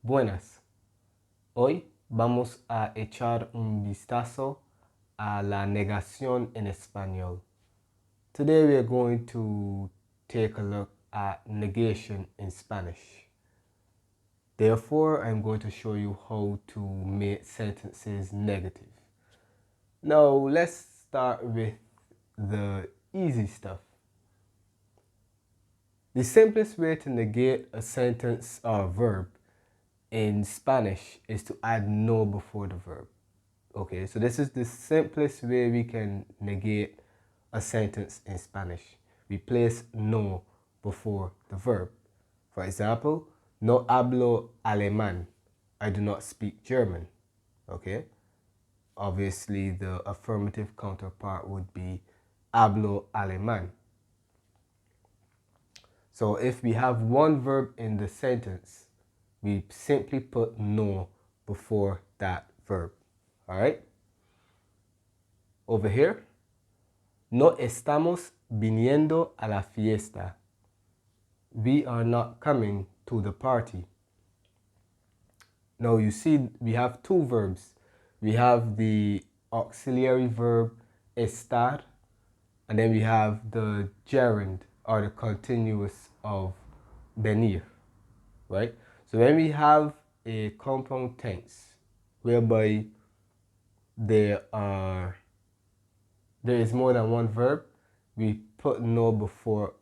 Buenas. Hoy vamos a echar un vistazo a la negación en español. Today we are going to take a look at negation in Spanish. Therefore, I'm going to show you how to make sentences negative. Now, let's start with the easy stuff. The simplest way to negate a sentence or verb in Spanish is to add no before the verb. Okay, so this is the simplest way we can negate a sentence in Spanish. We place no before the verb. For example, no hablo alemán. I do not speak German. Okay, obviously the affirmative counterpart would be hablo alemán. So if we have one verb in the sentence, we simply put no before that verb. All right? Over here, no estamos viniendo a la fiesta. We are not coming to the party. Now you see we have two verbs. We have the auxiliary verb estar, and then we have the gerund or the continuous of venir, right? So when we have a compound tense whereby there is more than one verb, we put no before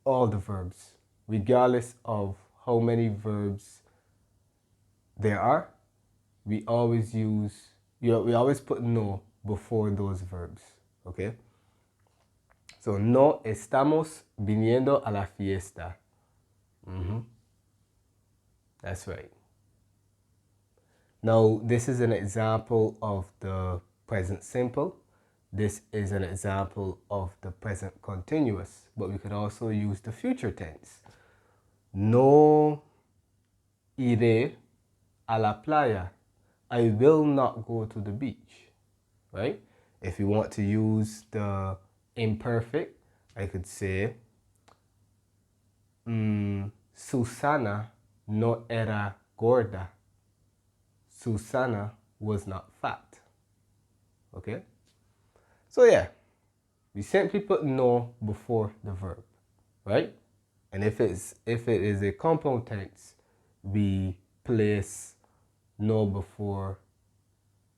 all the verbs, regardless of how many verbs there are. We always put no before those verbs, okay? So, no estamos viniendo a la fiesta. That's right. Now, this is an example of the present simple. This is an example of the present continuous, but we could also use the future tense. No iré a la playa. I will not go to the beach, right? If you want to use the imperfect, I could say, Susana no era gorda. Susana was not fat. Okay? So yeah, we simply put no before the verb, right? And if it is a compound tense, we place no before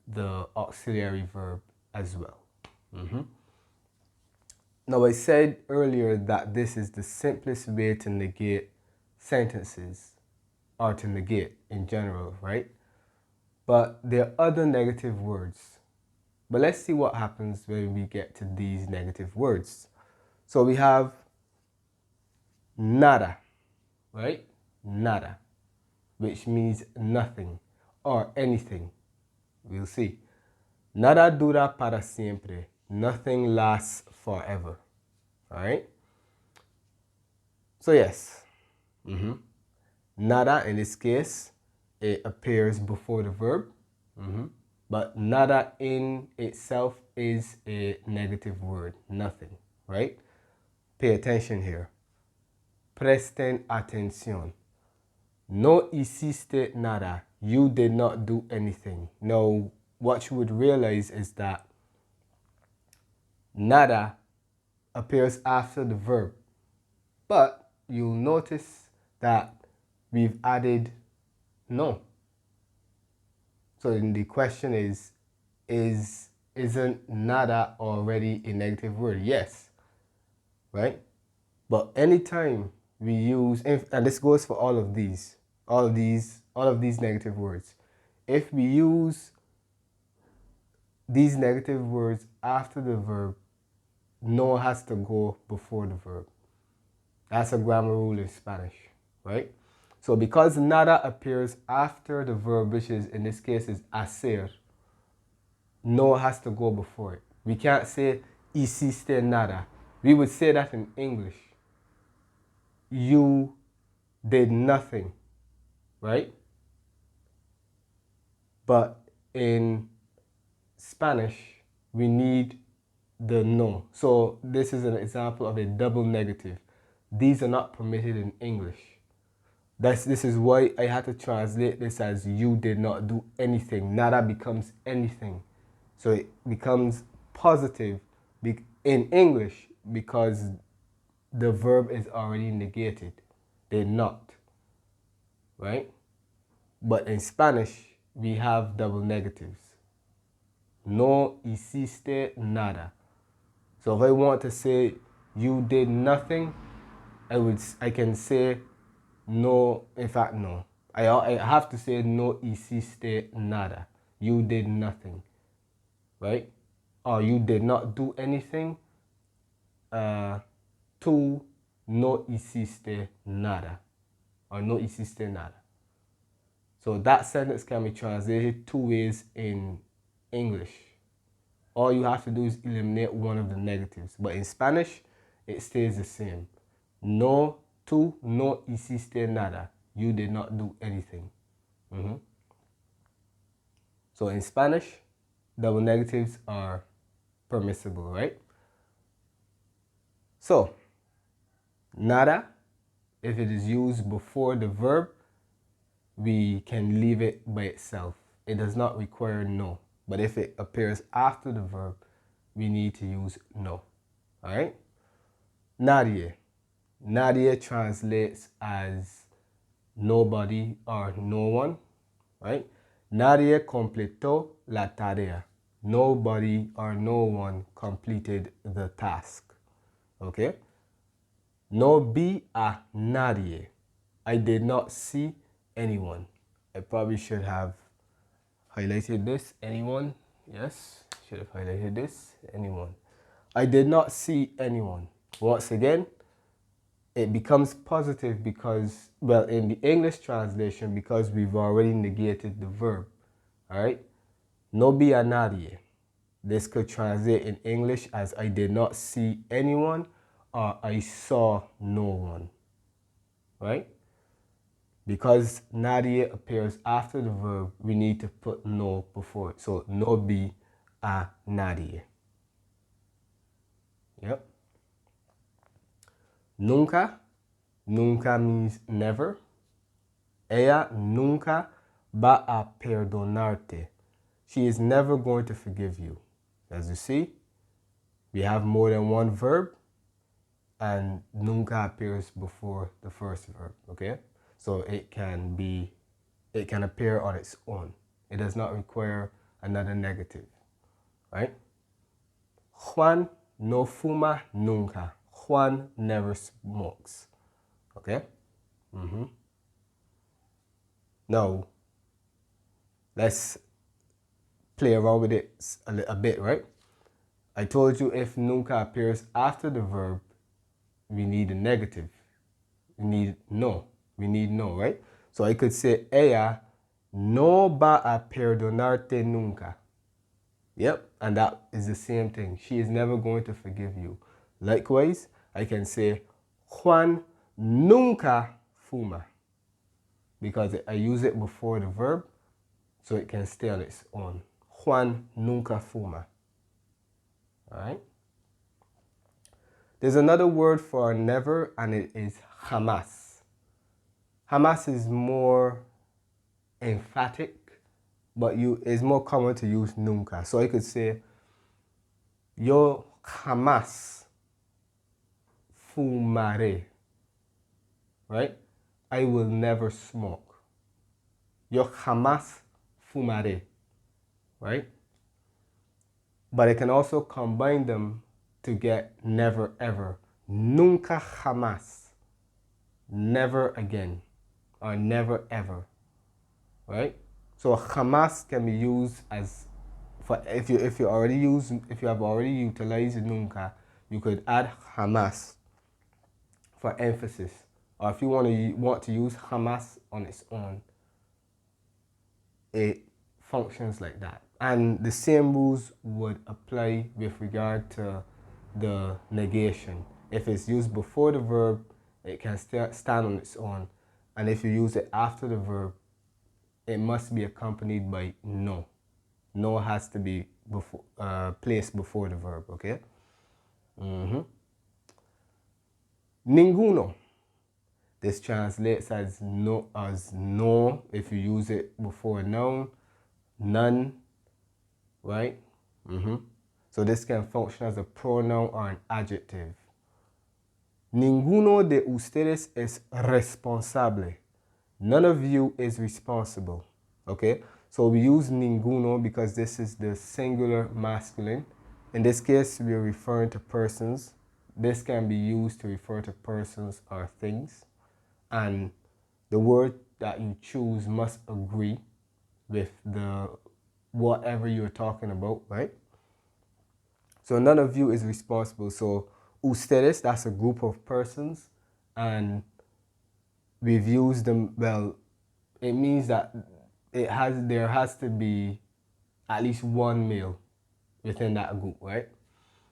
the auxiliary verb as well. Now, I said earlier that this is the simplest way to negate sentences, or to negate in general, right? But there are other negative words. But let's see what happens when we get to these negative words. So we have nada, right? Nada, which means nothing or anything. We'll see. Nada dura para siempre. Nothing lasts forever. All right? So yes, nada in this case, it appears before the verb. But nada in itself is a negative word, nothing, right? Pay attention here. Presten atención. No hiciste nada. You did not do anything. Now, what you would realize is that nada appears after the verb, but you'll notice that we've added no. So then the question is isn't nada already a negative word? Yes, right? But anytime we use, and this goes for all of these negative words, if we use these negative words after the verb, no has to go before the verb. That's a grammar rule in Spanish, right? So because nada appears after the verb, which is in this case is hacer, no has to go before it. We can't say hiciste nada. We would say that in English. You did nothing, right? But in Spanish, we need the no. So this is an example of a double negative. These are not permitted in English. This is why I had to translate this as you did not do anything. Nada becomes anything. So it becomes positive in English because the verb is already negated. Did not, right? But in Spanish, we have double negatives. No hiciste nada. So if I want to say you did nothing, I can say no, in fact no. I have to say no hiciste nada. You did nothing, right? Or you did not do anything. Tú no hiciste nada. Or no hiciste nada. So that sentence can be translated two ways in English. All you have to do is eliminate one of the negatives. But in Spanish, it stays the same. No, tú no hiciste nada. You did not do anything. So in Spanish, double negatives are permissible, right? So, nada, if it is used before the verb, we can leave it by itself. It does not require no. But if it appears after the verb, we need to use no. All right? Nadie. Nadie translates as nobody or no one, right? Nadie completó la tarea. Nobody or no one completed the task. Okay? No vi a nadie. I did not see anyone. I probably should have highlighted this. Anyone? Yes, should have highlighted this. Anyone. I did not see anyone. Once again, it becomes positive because, well, in the English translation, because we've already negated the verb. All right? No vi a nadie. This could translate in English as I did not see anyone or I saw no one. Right? Because nadie appears after the verb, we need to put no before it. So no vi a nadie. Yep. Nunca. Nunca means never. Ella nunca va a perdonarte. She is never going to forgive you. As you see, we have more than one verb and nunca appears before the first verb, okay? So it can appear on its own. It does not require another negative, right? Juan no fuma nunca. Juan never smokes, okay? Now, let's play around with it a bit, right? I told you if nunca appears after the verb, we need a negative. We need no. We need no, right? So I could say, ella no va a perdonarte nunca. Yep, and that is the same thing. She is never going to forgive you. Likewise, I can say, Juan nunca fuma. Because I use it before the verb, so it can stay on its own. Juan nunca fuma. All right? There's another word for never, and it is jamás. Jamás is more emphatic, but it's more common to use nunca. So I could say, yo jamás fumaré. Right? I will never smoke. Yo jamás fumaré. Right? But I can also combine them to get never ever. Nunca jamás. Never again. Or never ever. Right? So jamás can be used as for if you have already utilized nunca, you could add jamás for emphasis. Or if you want to use jamás on its own, it functions like that. And the same rules would apply with regard to the negation. If it's used before the verb, it can stand on its own. And if you use it after the verb, it must be accompanied by no. No has to be placed before the verb, okay? Ninguno. This translates as no if you use it before a noun, none, right? So this can function as a pronoun or an adjective. Ninguno de ustedes es responsable. None of you is responsible. Okay? So we use ninguno because this is the singular masculine. In this case, we are referring to persons. This can be used to refer to persons or things. And the word that you choose must agree with the whatever you're talking about, right? So none of you is responsible. So ustedes, that's a group of persons, and we've used them, well, it means that there has to be at least one male within that group, right?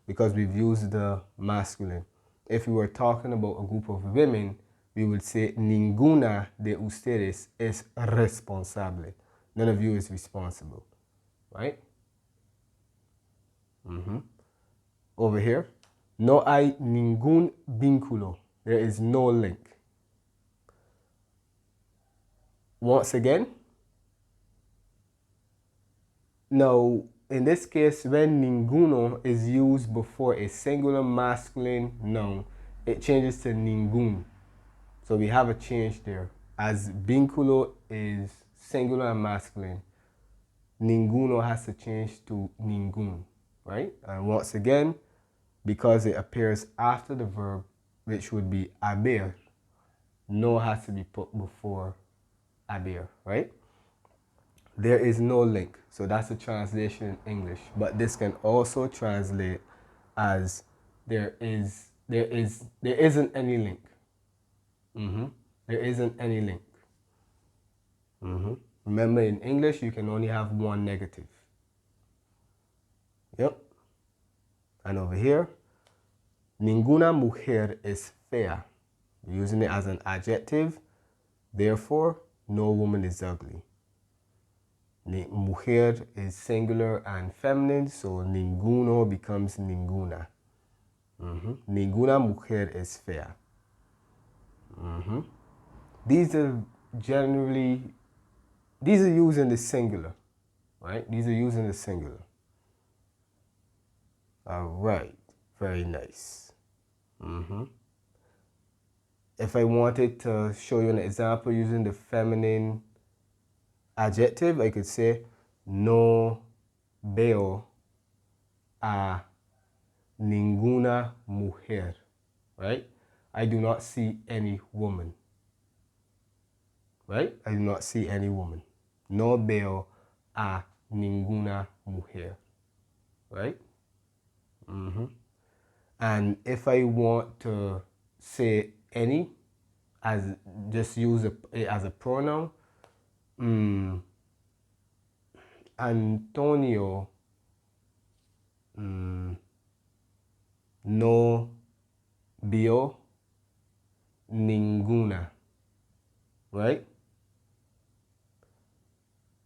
Because we've used the masculine. If we were talking about a group of women, we would say ninguna de ustedes es responsable. None of you is responsible, right? Over here, no hay ningún vínculo. There is no link. Once again, now in this case, when ninguno is used before a singular masculine noun, it changes to ningún. So we have a change there. As vínculo is singular and masculine, ninguno has to change to ningún, right? And once again, because it appears after the verb, which would be haber, no has to be put before haber, right? There is no link. So that's the translation in English. But this can also translate as there isn't any link. There isn't any link. Remember, in English, you can only have one negative. Yep. And over here, ninguna mujer es fea. Using it as an adjective. Therefore, no woman is ugly. Mujer is singular and feminine, so ninguno becomes ninguna. Ninguna mujer es fea. These are used in the singular, right? These are used in the singular. All right, very nice. If I wanted to show you an example using the feminine adjective, I could say no veo a ninguna mujer, right? I do not see any woman, right? I do not see any woman. No veo a ninguna mujer, right? And if I want to say any, just use it as a pronoun, Antonio no vio ninguna, right?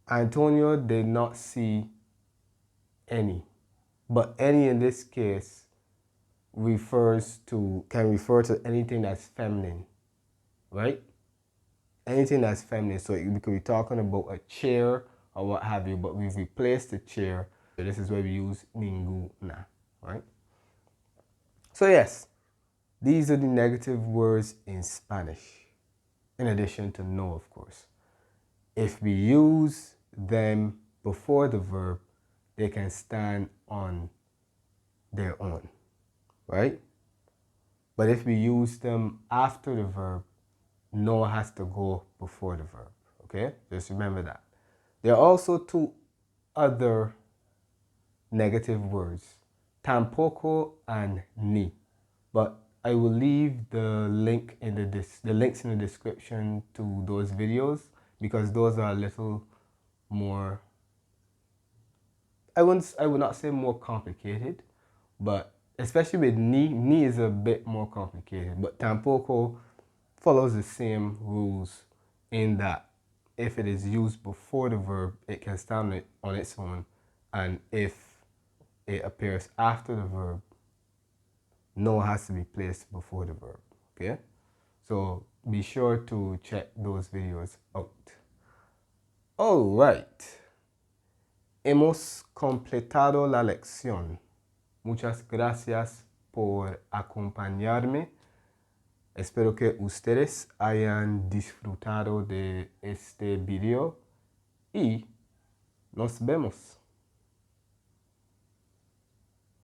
Antonio did not see any, but any in this case can refer to anything that's feminine, right? Anything that's feminine. So we could be talking about a chair or what have you, but we've replaced the chair. So this is where we use ninguna, right? So yes, these are the negative words in Spanish, in addition to no, of course. If we use them before the verb, they can stand on their own, right? But if we use them after the verb, no has to go before the verb, okay? Just remember that. There are also two other negative words, tampoco and ni. But I will leave the link in the links in the description to those videos because those are a little more, I would not say more complicated, but especially with ni is a bit more complicated. But tampoco follows the same rules in that if it is used before the verb, it can stand on its own, and if it appears after the verb, no has to be placed before the verb, okay? So be sure to check those videos out. All right. Hemos completado la lección. Muchas gracias por acompañarme. Espero que ustedes hayan disfrutado de este video y nos vemos.